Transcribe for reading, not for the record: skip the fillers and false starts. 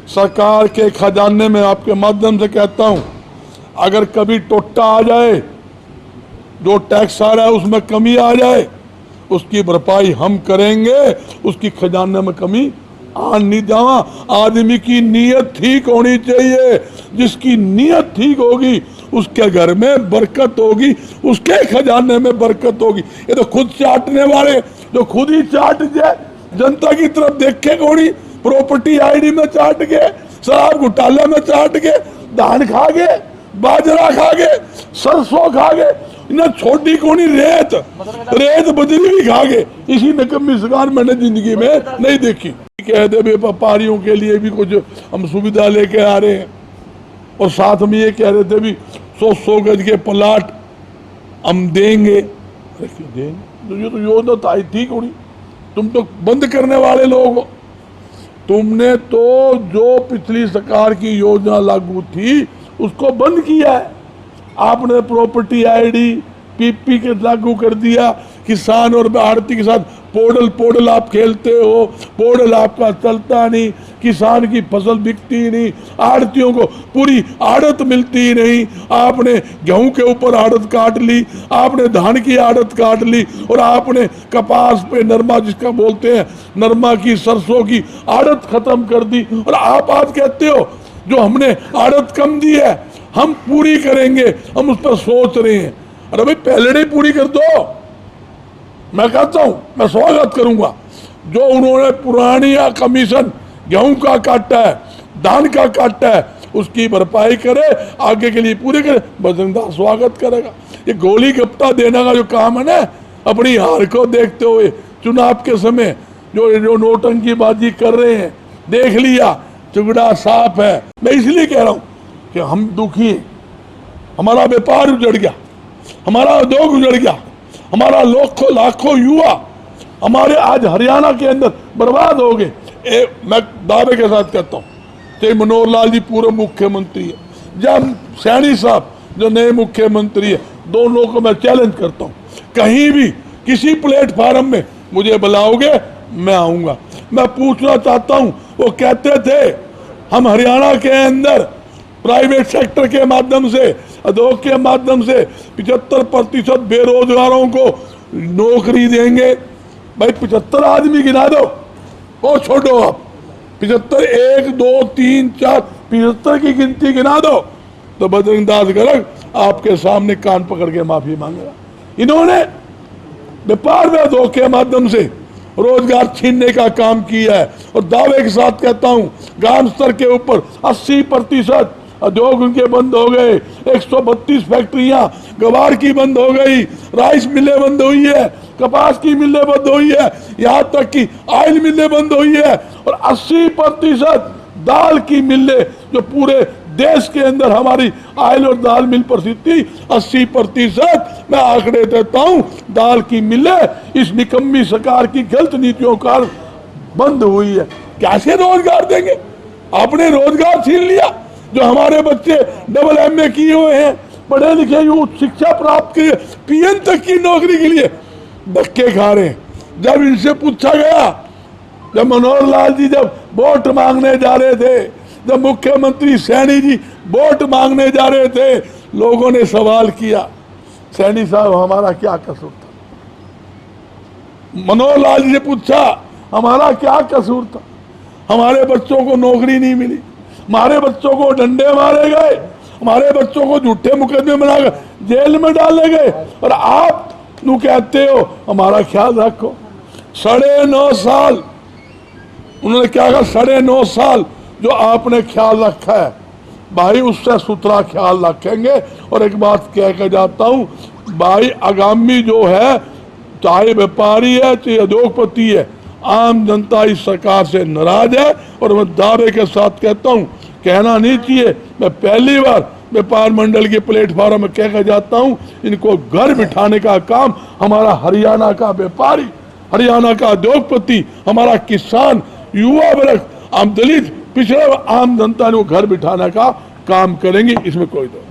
सरकार के खजाने में आपके माध्यम से कहता हूं, अगर कभी टोटा आ जाए, जो टैक्स आ रहा है उसमें कमी आ जाए, उसकी भरपाई हम करेंगे। उसकी खजाने में कमी आ नहीं जावा। आदमी की नीयत ठीक होनी चाहिए। जिसकी नीयत ठीक होगी उसके घर में बरकत होगी, उसके खजाने में बरकत होगी। ये तो खुद चाटने वाले जो खुद ही चाट जाए, जनता की तरफ देखे कोनी, प्रॉपर्टी आईडी में चाट गए, शराब घोटाले में चाट गए, धान खा गए, बाजरा खा गए, सरसों खा गए, इन्हें छोटी कोनी रेत बजरी भी खा गए। इसी निकम्मी सरकार मैंने जिंदगी में नहीं देखी। कह दे व्यापारियों के लिए भी कुछ हम सुविधा लेके आ रहे हैं, और साथ में ये कह रहे थे भी 100 गज के प्लाट हम देंगे। क्यों देंगे? तो ये तो योजना तो आई थी कोनी, तुम तो बंद करने वाले लोग हो। तुमने तो जो पिछली सरकार की योजना लागू थी उसको बंद किया है। आपने प्रॉपर्टी आईडी पीपी के लागू कर दिया। किसान और आड़ती के साथ पोर्टल आप खेलते हो, पोर्टल आपका चलता नहीं, किसान की फसल बिकती नहीं, आड़तियों को पूरी आड़त मिलती नहीं। आपने गेहूं के ऊपर आड़त काट ली, आपने धान की आड़त काट ली, और आपने कपास पे नरमा, जिसका बोलते हैं नरमा की, सरसों की आड़त खत्म कर दी। और आप आज कहते हो जो हमने आड़त कम दी है हम पूरी करेंगे, हम उस पर सोच रहे हैं। अरे भाई पहले नहीं पूरी कर दो। मैं कहता हूं, मैं स्वागत करूंगा जो उन्होंने पुरानी कमीशन गेहूं का काटा है, धान का काटा है, उसकी भरपाई करे, आगे के लिए पूरे करे। बजरंगदास स्वागत करेगा। ये गोली गप्पा देने का जो काम है ना, अपनी हार को देखते हुए चुनाव के समय जो नोटंकीबाजी कर रहे हैं, देख लिया चुगड़ा साफ है। मैं इसलिए कह रहा हूं कि हम दुखी हैं, हमारा व्यापार उजड़ गया, हमारा उद्योग उजड़ गया, हमारा लाखों युवा हमारे आज हरियाणा के अंदर बर्बाद हो गए। मैं दावे के साथ कहता हूँ, चाहे मनोहर लाल जी पूर्व मुख्यमंत्री है, जब सैनी साहब जो नए मुख्यमंत्री है, दोनों को मैं चैलेंज करता हूँ, कहीं भी किसी प्लेटफार्म में मुझे बुलाओगे मैं आऊंगा। मैं पूछना चाहता हूँ, वो कहते थे हम हरियाणा के अंदर प्राइवेट सेक्टर के माध्यम से, उद्योग के माध्यम से 75% बेरोजगारों को नौकरी देंगे। भाई 75 आदमी गिना दो, वो छोड़ो आप 75, 1 2 3 4 75 की गिनती गिना दो तो बजरंगदास गर्ग आपके सामने कान पकड़ के माफी मांगेगा। इन्होंने व्यापार में उद्योग के माध्यम से रोजगार छीनने का काम किया है, और दावे के साथ कहता हूं ग्राम स्तर के ऊपर 80% उद्योग उनके बंद हो गए। 132 फैक्ट्रियां गवार की बंद हो गई, राइस मिलें बंद हुई है, कपास की मिलें बंद हुई है, यहाँ तक कि ऑयल मिलें बंद हुई है, और 80% दाल की मिलें, जो पूरे देश के अंदर हमारी ऑयल और दाल मिल प्रसिद्ध थी, 80% मैं आंकड़े देता हूं दाल की मिलें इस निकम्मी सरकार की गलत नीतियों का बंद हुई है। कैसे रोजगार देंगे? आपने रोजगार छीन लिया। जो हमारे बच्चे डबल MA किए हुए हैं, पढ़े लिखे उच्च शिक्षा प्राप्त किए, PN तक की नौकरी के लिए धक्के खा रहे हैं। जब इनसे पूछा गया, जब मनोहर लाल जी जब वोट मांगने जा रहे थे, जब मुख्यमंत्री सैनी जी वोट मांगने जा रहे थे, लोगों ने सवाल किया, सैनी साहब हमारा क्या कसूर था? मनोहर लाल जी ने पूछा हमारा क्या कसूर था? हमारे बच्चों को नौकरी नहीं मिली, हमारे बच्चों को डंडे मारे गए, हमारे बच्चों को झूठे मुकदमे बनाकर जेल में डाले गए, और आप नू कहते हो हमारा ख्याल रखो। 9.5 साल उन्होंने क्या कहा? 9.5 साल जो आपने ख्याल रखा है भाई, उससे सुथरा ख्याल रखेंगे। और एक बात कह के जाता हूं भाई, आगामी जो है, चाहे व्यापारी है चाहे उद्योगपति है, आम जनता इस सरकार से नाराज है। और मैं दावे के साथ कहता हूं, कहना नहीं चाहिए, मैं पहली बार व्यापार मंडल के प्लेटफॉर्म में कह के जाता हूं, इनको घर बिठाने का काम हमारा हरियाणा का व्यापारी, हरियाणा का उद्योगपति, हमारा किसान, युवा वर्ग, आम दलित, पिछड़े आम जनता ने वो घर बिठाने का काम करेंगे, इसमें कोई दो